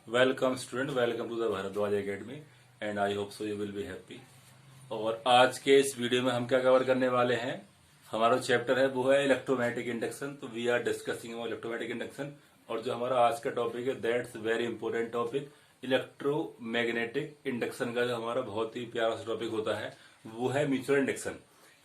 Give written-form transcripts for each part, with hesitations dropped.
Welcome student, welcome to the Bhardwaj academy and I hope so you will be happy. और आज के इस video में हम क्या कवर करने वाले हैं, हमारा चैप्टर है वो है इलेक्ट्रोमैग्नेटिक इंडक्शन। तो we are discussing electromagnetic induction. और जो हमारा आज का टॉपिक है that's very important topic, electromagnetic induction का जो हमारा बहुत ही प्यारा सा टॉपिक होता है वो है म्यूचुअल इंडक्शन।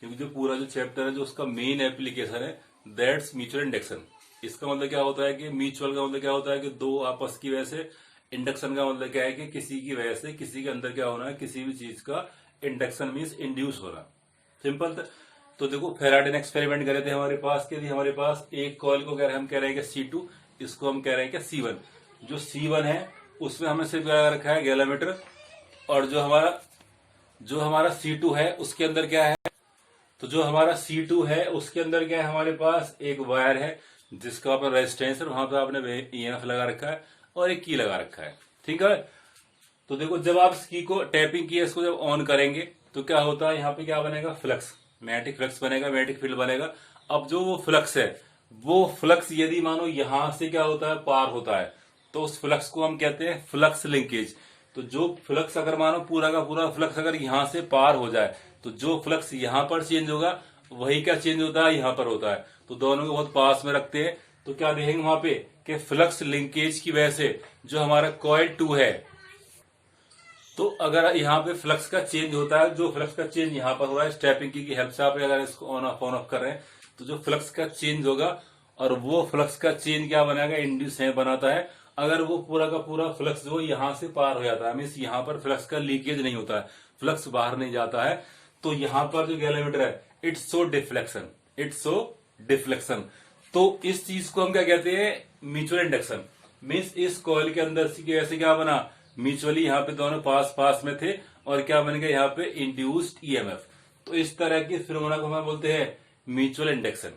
क्योंकि जो पूरा जो चैप्टर है जो उसका मेन एप्लीकेशन है दैट्स म्यूचुअल इंडक्शन। इसका मतलब क्या होता है कि म्यूचुअल का मतलब क्या होता है कि दो आपस की वजह से, इंडक्शन का मतलब क्या है कि किसी की वजह से किसी के अंदर क्या होना है, किसी भी चीज का इंडक्शन मीन्स इंड्यूस होना। सिंपल। तो देखो फेराडे ने एक्सपेरिमेंट करे थे हमारे पास के लिए, हमारे पास एक कॉइल को हम कह रहे हैं कि C2, इसको हम कह रहे हैं कि C1। जो C1 है उसमें हमने सिर्फ क्या रखा है, गैलोमीटर। और जो हमारा C2 है उसके अंदर क्या है, तो जो हमारा C2 है उसके अंदर क्या है, हमारे पास एक वायर है जिसका आपका रेजिस्टेंस है, वहां पर आपने EMF लगा रखा है और एक की लगा रखा है। ठीक है। तो देखो जब आप इस की को टैपिंग किए, इसको जब ऑन करेंगे तो क्या होता है, यहाँ पे क्या बनेगा, फ्लक्स, मैग्नेटिक फ्लक्स बनेगा, मैग्नेटिक फील्ड बनेगा। अब जो वो फ्लक्स है, वो फ्लक्स यदि मानो यहां से क्या होता है, पार होता है, तो उस फ्लक्स को हम कहते हैं फ्लक्स लिंकेज। तो जो फ्लक्स अगर मानो पूरा का पूरा फ्लक्स अगर यहां से पार हो जाए, तो जो फ्लक्स यहां पर चेंज होगा वही क्या चेंज होता है, यहां पर होता है। तो दोनों को बहुत पास में रखते हैं तो क्या देखेंगे वहां पे कि फ्लक्स लिंकेज की वजह से जो हमारा कॉइल 2 है, तो अगर यहाँ पे फ्लक्स का चेंज होता है, जो फ्लक्स का चेंज यहाँ पर हो रहा है स्टेपिंग की हेल्प से, आप अगर इसको ऑन ऑफ कर रहे हैं तो जो फ्लक्स का चेंज होगा, और वो फ्लक्स का चेंज क्या बनाएगा, इंड्यूस बनाता है। अगर वो पूरा का पूरा फ्लक्स जो यहाँ से पार हो जाता है, मीन्स यहाँ पर फ्लक्स का लीकेज नहीं होता है, फ्लक्स बाहर नहीं जाता है, तो यहाँ पर जो गैलोमीटर है it's so deflection, it's so deflection. तो इस चीज को हम क्या कहते हैं, म्यूचुअल इंडक्शन। मीन्स इस कॉइल के अंदर से ऐसे क्या बना, म्यूचुअली यहाँ पे दोनों पास पास में थे और क्या बन गया यहाँ पे, इंड्यूस्ड EMF। तो इस तरह की फिनोमेना को हम बोलते हैं म्यूचुअल इंडक्शन।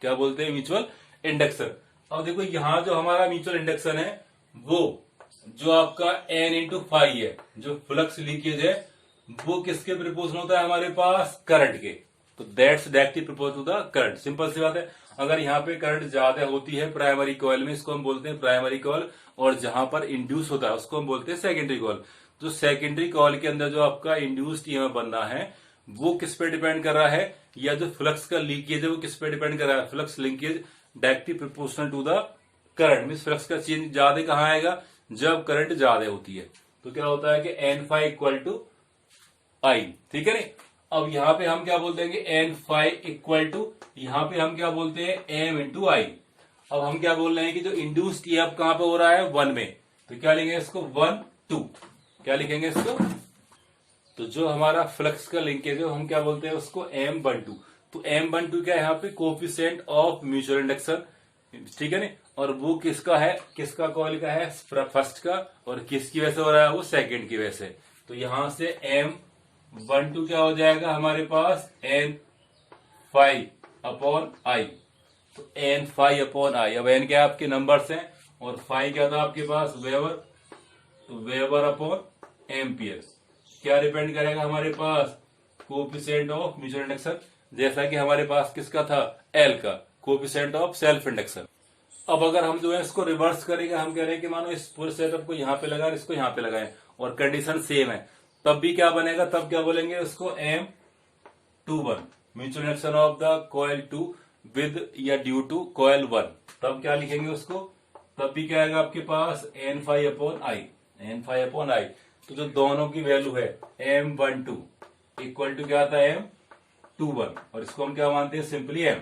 क्या बोलते हैं, म्यूचुअल इंडक्शन। अब देखो यहाँ जो हमारा म्यूचुअल इंडक्शन है वो जो आपका N/φ है, जो फ्लक्स लीकेज है वो किसके प्रोपोर्शनल होता है, हमारे पास करंट के। तो that's directly proportional to the current. Simple सी बात है। अगर यहाँ पे करंट ज्यादा होती है प्राइमरी कॉइल में, इसको हम बोलते हैं प्राइमरी कॉइल, और जहां पर इंड्यूस होता है उसको हम बोलते हैं सेकेंडरी कॉइल। जो सेकेंडरी कॉइल के अंदर जो आपका इंड्यूस्ड EMF बनना है वो किस पे डिपेंड कर रहा है, या जो फ्लक्स का लीकेज है वो किस पे डिपेंड कर रहा है, flux linkage directly proportional to the current. Mean flux का चेंज ज्यादा कहाँ आएगा, जब करंट ज्यादा होती है। तो क्या होता है कि N/φ इक्वल टू I। ठीक है नहीं। अब यहाँ पे हम क्या बोलते हैं कि N/φ इक्वल टू, यहाँ पे हम क्या बोलते हैं, M/I। अब हम क्या बोल रहे हैं कि जो इंड्यूस्ड EMF कहां पे हो रहा है, 1 में, तो क्या लिखेंगे इसको, 1 2, क्या लिखेंगे इसको। तो जो हमारा फ्लक्स का लिंकेज है हम क्या बोलते हैं उसको, M/2। तो M/2 क्या है यहाँ पे, कोफिशिएंट ऑफ म्यूचुअल इंडक्शन। ठीक है नहीं। और वो किसका है, किसका कॉइल का है, फर्स्ट का, और किसकी वजह से हो रहा है, वो सेकेंड की वजह से। तो यहां से M/2 क्या हो जाएगा हमारे पास, N/φ अपॉन I। तो N/φ अपॉन I। अब N क्या आपके नंबर्स हैं और फाई क्या था आपके पास, वेबर। तो वेबर अपॉन एम्पियर क्या डिपेंड करेगा हमारे पास, कोफिशिएंट ऑफ म्यूचुअल इंडक्शन, जैसा कि हमारे पास किसका था, L का, कोफिशिएंट ऑफ सेल्फ इंडक्शन। अब अगर हम जो है इसको रिवर्स करेंगे, हम कह रहे हैं कि मानो इस पूरे सेटअप को यहाँ पे लगाए, इसको यहाँ पे लगाए, और कंडीशन सेम है, तब भी क्या बनेगा, तब क्या बोलेंगे उसको, M/1 mutual induction of the coil 2 with या ड्यू टू कॉइल 1। तब क्या लिखेंगे उसको, तब भी क्या आएगा आपके पास, N/φ upon I, N/φ upon I। तो जो दोनों की वैल्यू है M/2 इक्वल टू क्या आता है, M/1, और इसको हम क्या मानते हैं, सिंपली M।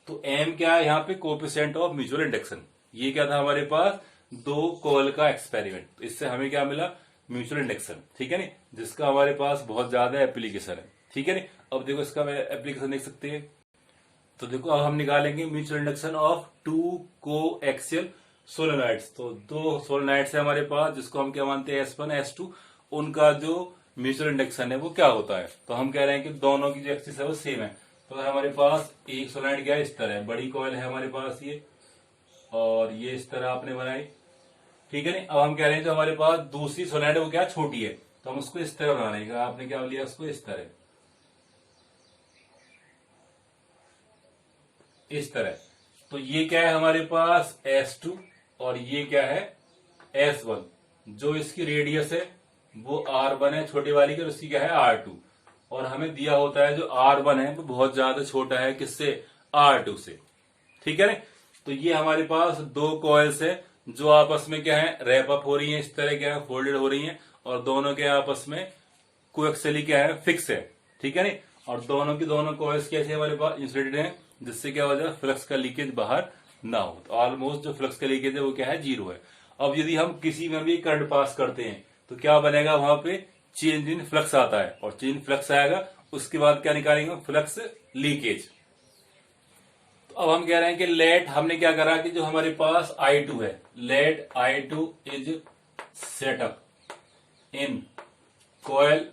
तो M क्या है यहाँ पे, कोफिशिएंट ऑफ म्यूचुअल इंडक्शन। ये क्या था हमारे पास, दो कॉइल का एक्सपेरिमेंट। तो इससे हमें क्या मिला, म्यूचुअल इंडक्शन। ठीक है नहीं, जिसका हमारे पास बहुत ज्यादा एप्लीकेशन है। ठीक है नहीं। अब देखो इसका एप्लीकेशन देख सकते हैं। तो देखो अब हम निकालेंगे mutual induction of 2 coaxial solenoids. तो दो सोलेनॉइड्स है हमारे पास जिसको हम क्या मानते हैं, S1 S2। उनका जो म्यूचुअल इंडक्शन है वो क्या होता है, तो हम कह रहे हैं कि दोनों की जो एक्सिस है वो सेम है। तो हमारे पास एक सोलेनॉइड क्या है, इस तरह बड़ी कॉइल है हमारे पास ये, और ये इस तरह आपने बनाई। ठीक है नहीं। अब हम कह रहे हैं जो हमारे पास दूसरी सोलेनॉइड है वो क्या छोटी है, तो हम उसको इस तरह बनाने का, आपने क्या लिया उसको इस तरह, इस तरह। तो ये क्या है हमारे पास, S2, और ये क्या है, S1। जो इसकी रेडियस है वो R1 है छोटी वाली की, और उसकी क्या है R2। और हमें दिया होता है जो R1 है वो बहुत ज्यादा छोटा है किससे, R2 से। ठीक है ना। तो ये हमारे पास दो कॉइल्स है जो आपस में क्या है, रैप अप हो रही है, इस तरह क्या है, फोल्डेड हो रही है, और दोनों के आपस में कोएक्सियली क्या है, फिक्स है। ठीक है ना। और दोनों की दोनों कॉइल्स कैसे हमारे पास इंसुलेटेड है, जिससे क्या हो जाए, फ्लक्स का लीकेज बाहर ना हो। तो ऑलमोस्ट जो फ्लक्स का लीकेज है वो क्या है, 0 है। अब यदि हम किसी में भी करंट पास करते हैं तो क्या बनेगा, वहां पे चेंज इन फ्लक्स आता है, और चेंज फ्लक्स आएगा, उसके बाद क्या निकालेंगे, फ्लक्स लीकेज। तो अब हम कह रहे हैं कि लेट, हमने क्या करा कि जो हमारे पास I2 है, let I2 is setup in coil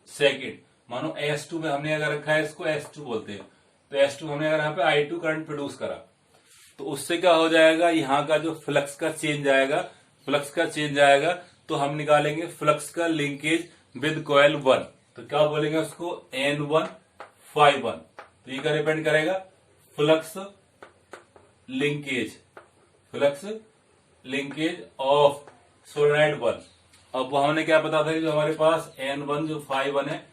second. मानो S2 में हमने अगर रखा है, इसको S2 बोलते हैं, तो S2 हमने अगर यहाँ पे I2 करंट प्रोड्यूस करा, तो उससे क्या हो जाएगा, यहाँ का जो फ्लक्स का चेंज आएगा, फ्लक्स का चेंज आएगा, तो हम निकालेंगे फ्लक्स का लिंकेज विद कॉइल 1। तो क्या बोलेंगे उसको, N1 Φ1। तो ये क्या डिपेंड करेगा, फ्लक्स लिंकेज ऑफ सोलेनॉइड 1। अब वो हमने क्या पता था कि जो हमारे पास N1 जो Φ1 है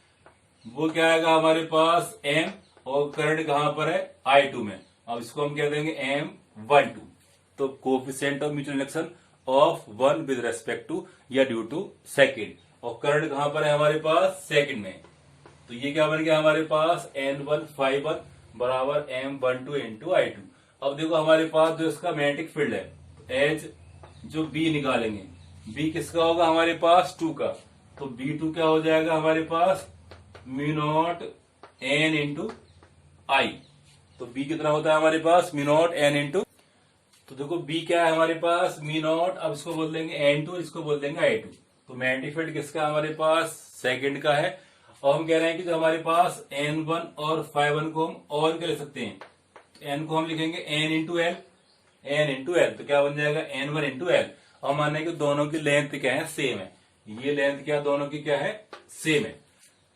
वो क्या आएगा हमारे पास M, और करंट कहां पर है, I2 में। अब इसको हम कह देंगे M12। तो coefficient of mutual induction of 1 with respect to या ड्यू टू सेकेंड, और करंट कहां पर है हमारे पास, सेकेंड में। तो ये क्या बन गया हमारे पास, N1 Φ1 बराबर M12 इंटू I2। अब देखो हमारे पास जो इसका मैग्नेटिक फील्ड है, एच जो B निकालेंगे, B किसका होगा हमारे पास, 2 का। तो B2 क्या हो जाएगा हमारे पास, mu naught N into I। तो B कितना होता है हमारे पास, म्यू नॉट N इंटू, तो देखो B क्या है हमारे पास, म्यू नॉट, अब इसको बोल देंगे N2, इसको बोल देंगे I2। तो मैग्नेटिक फील्ड किसका हमारे पास, सेकंड का है। और हम कह रहे हैं कि जो हमारे पास N1 और Φ1 को हम और क्या लिख सकते हैं, N को हम लिखेंगे N इंटू L। तो क्या बन जाएगा, N1 इंटू L। और मान लें कि दोनों की लेंथ क्या है, सेम है। ये लेंथ क्या दोनों की क्या है, सेम है।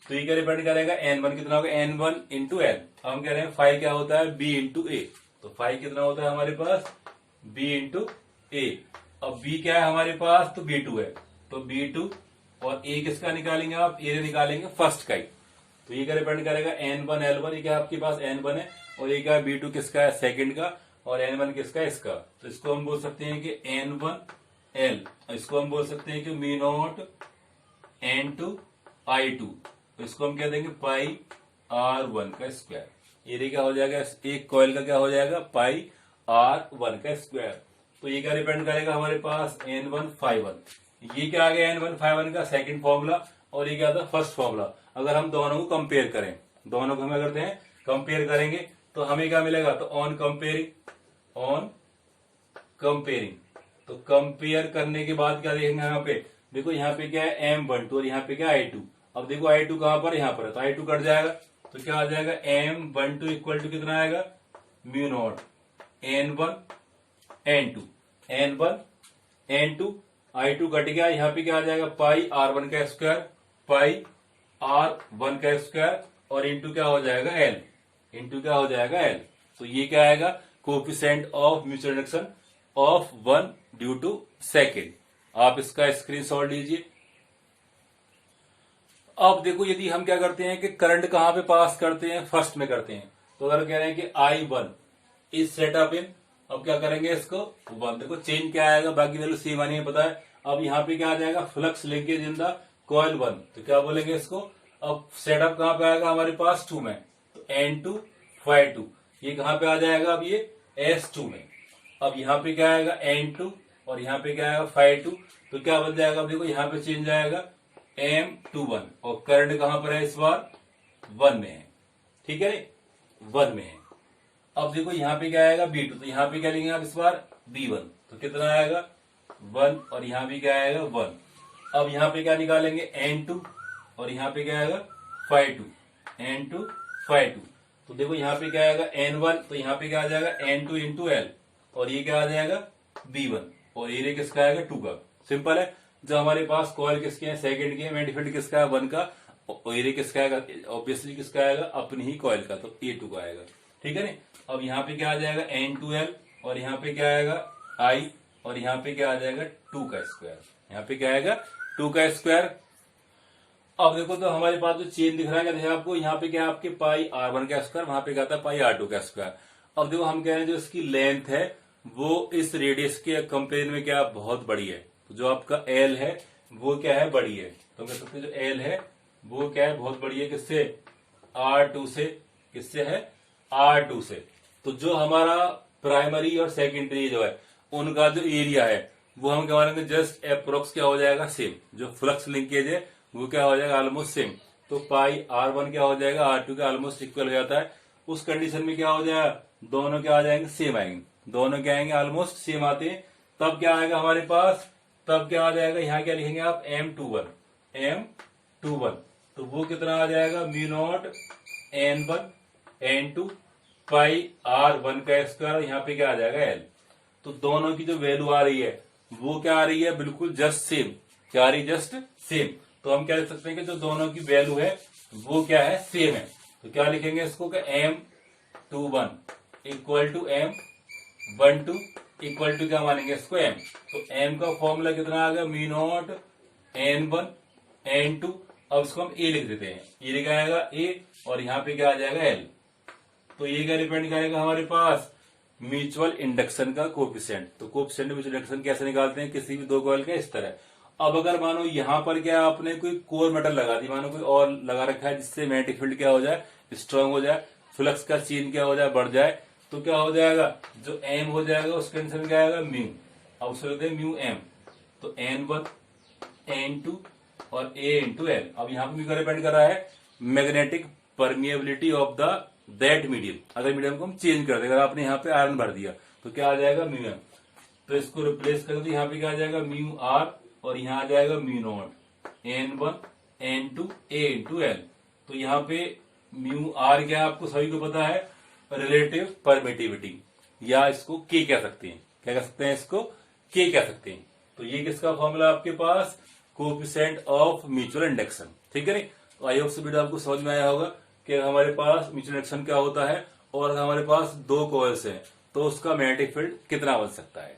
तो ये क्या डिपेंड करेगा, N1 कितना होगा, N1 इंटू L। हम कह रहे हैं फाई क्या होता है, B इंटू A। तो फाई कितना होता है हमारे पास, B इंटू A। अब B क्या है हमारे पास, तो B2 है। तो B2 और A किसका निकालेंगे आप, A निकालेंगे फर्स्ट का ही। तो ये क्या डिपेंड करेगा, N1 L1, ये क्या आपके पास N1 है, और ये क्या B2 किसका है, सेकंड का, और N1 किसका है, इसका। तो इसको हम बोल सकते हैं कि N1 L, इसको हम बोल सकते हैं कि म्यू नॉट N2 I2। तो इसको हम कह देंगे पाई R1 का स्क्वायर। एरिया क्या हो जाएगा, एक कॉइल का क्या हो जाएगा, पाई R1 का स्क्वायर। तो ये क्या डिपेंड करेगा हमारे पास, N1 Φ1। ये क्या आ गया, N1 Φ1 का सेकंड फॉर्मूला, और ये क्या था, फर्स्ट फॉर्मूला। अगर हम दोनों को कंपेयर करें, दोनों को हम क्या करते हैं, कंपेयर करेंगे, तो हमें क्या मिलेगा, तो ऑन कंपेयरिंग। तो कंपेयर करने के बाद क्या देखेंगे यहाँ पे, देखो यहाँ पे क्या है M12 और यहाँ पे क्या है I2। अब देखो I2 कहां पर है, यहाँ पर है, तो I2 कट जाएगा, तो क्या आ जाएगा, M12 इक्वल टू कितना आएगा, mu naught N1 N2 I2 cut गया, यहाँ पे क्या आ जाएगा, पाई R1 का स्क्वायर, और इंटू क्या हो जाएगा L। तो ये क्या आएगा, coefficient of mutual induction of 1 due to second. आप इसका स्क्रीनशॉट लीजिए। अब देखो यदि हम क्या करते हैं कि करंट कहां पे पास करते हैं, फर्स्ट में करते हैं। तो अगर कह रहे हैं कि I1 इज सेटअप इन, अब क्या करेंगे इसको 1, देखो चेंज क्या आएगा, बाकी वैल्यू सेम आनी है पता है। अब यहाँ पे क्या आ जाएगा, flux linkage in the coil 1। तो क्या बोलेंगे इसको, अब सेटअप कहां पे आएगा हमारे पास 2 में, तो N2 Φ2। ये कहां पे आ जाएगा, अब ये S2 में। अब यहाँ पे क्या आएगा, N2, और यहाँ पे क्या आएगा Φ2। तो क्या बन जाएगा, अब देखो यहाँ पे चेंज आएगा M21, और करंट कहां पर है इस बार, 1 में है। ठीक है, 1 में है। अब देखो यहाँ पे क्या आएगा, B2, तो यहाँ पे क्या लेंगे आप इस बार, B1। तो कितना आएगा, 1, और यहाँ भी क्या आएगा, 1। अब यहाँ पे क्या निकालेंगे, N2, और यहाँ पे क्या आएगा, Φ2। तो देखो यहाँ पे क्या आएगा, N1, तो यहाँ पे क्या आ जाएगा, N2 इंटू L, और ये क्या आ जाएगा, B1, और एरिया किसका आएगा, 2 का। सिंपल है। जो हमारे पास कॉइल किसके हैं, सेकंड के, मैग्नेटिक फील्ड किसका है, 1 का, और एरिया किसका आएगा, ऑब्वियसली किसका आएगा, अपनी ही कॉइल का, तो A2 का आएगा। ठीक है ना। अब यहाँ पे क्या आ जाएगा, N2L, और यहाँ पे क्या आएगा, I, और यहाँ पे क्या आ जाएगा 2 का स्क्वायर, यहाँ पे क्या आएगा 2 का स्क्वायर। अब देखो तो हमारे पास जो चेन दिख रहा है क्या आपको, यहाँ पे क्या है आपके पाई r1 का स्क्वायर, वहां पे क्या था पाई r2 का स्क्वायर। अब देखो हम कह रहे हैं जो इसकी लेंथ है वो इस रेडियस के कंपेरिजन में क्या बहुत बड़ी है, तो जो आपका L है वो क्या है बड़ी है, तो कह सकते हैं जो L है वो क्या है बहुत बड़ी है, किससे R2 से, किससे है R2 से। तो जो हमारा प्राइमरी और सेकेंडरी जो है उनका जो एरिया है वो हम क्या मानेंगे जस्ट अप्रोक्स क्या हो जाएगा सेम, जो फ्लक्स लिंकेज है वो क्या हो जाएगा ऑलमोस्ट सेम। तो पाई R1 क्या हो जाएगा R2 के ऑलमोस्ट इक्वल हो जाता है। उस कंडीशन में क्या हो जाएगा दोनों क्या आ जाएंगे सेम आएंगे, दोनों क्या आएंगे ऑलमोस्ट सेम आते हैं। तब क्या आएगा हमारे पास, तब क्या आ जाएगा यहाँ क्या लिखेंगे आप M21, तो वो कितना आ जाएगा μ0 N1 N2 पाई R1 का स्क्वायर, यहाँ पे क्या आ जाएगा L। तो दोनों की जो वैल्यू आ रही है वो क्या आ रही है बिल्कुल जस्ट सेम, क्या आ रही है जस्ट सेम। तो हम क्या लिख सकते हैं कि जो दोनों की वैल्यू है वो क्या है सेम है। तो क्या लिखेंगे इसको कि M21 equal to M12 equal to क्या मानेंगे इसको M। तो M का फॉर्मूला कितना आ गया μ0 N1 N2। अब इसको हम A लिख देते हैं, ये लिखा आएगा A और यहाँ पे क्या आ जाएगा L। तो ये क्या डिपेंड करेगा हमारे पास म्यूचुअल इंडक्शन का कोफिशिएंट। तो कोफिशिएंट म्यूचुअल इंडक्शन कैसे निकालते हैं किसी भी दो कॉइल का इस तरह। अब अगर मानो यहाँ पर क्या आपने कोई कोर मेटल लगा दी, मानो कोई और लगा रखा है जिससे मैग्नेटिक फील्ड क्या हो जाए स्ट्रांग हो जाए, फ्लक्स का चेन क्या हो जाए बढ़ जाए, तो क्या हो जाएगा जो M हो जाएगा उस कंडीशन में क्या आएगा म्यू। अब उसको लिखते हैं म्यू M, तो N1 N2 और A इंटू L। अब यहाँ पे डिपेंड कर रहा है magnetic permeability of the that medium. अगर मीडियम को हम चेंज कर दें, अगर आपने यहाँ पे आयरन भर दिया तो क्या आ जाएगा म्यू M, तो इसको रिप्लेस करें तो यहाँ पे क्या आ जाएगा म्यू R और यहाँ आ जाएगा μ0 N1 N2 A into L। तो यहाँ पे म्यू R क्या आपको सभी को पता है रिलेटिव परमिटिविटी, या इसको K कह सकते हैं, क्या कह सकते हैं इसको K कह सकते हैं। तो ये किसका फॉर्मूला आपके पास कोएफिशिएंट ऑफ म्यूचुअल इंडक्शन, ठीक है नहीं। तो आई होप वीडियो आपको समझ में आया होगा कि हमारे पास म्यूचुअल इंडक्शन क्या होता है और हमारे पास दो कॉइल्स हैं तो उसका मैग्नेटिक फील्ड कितना बन सकता है।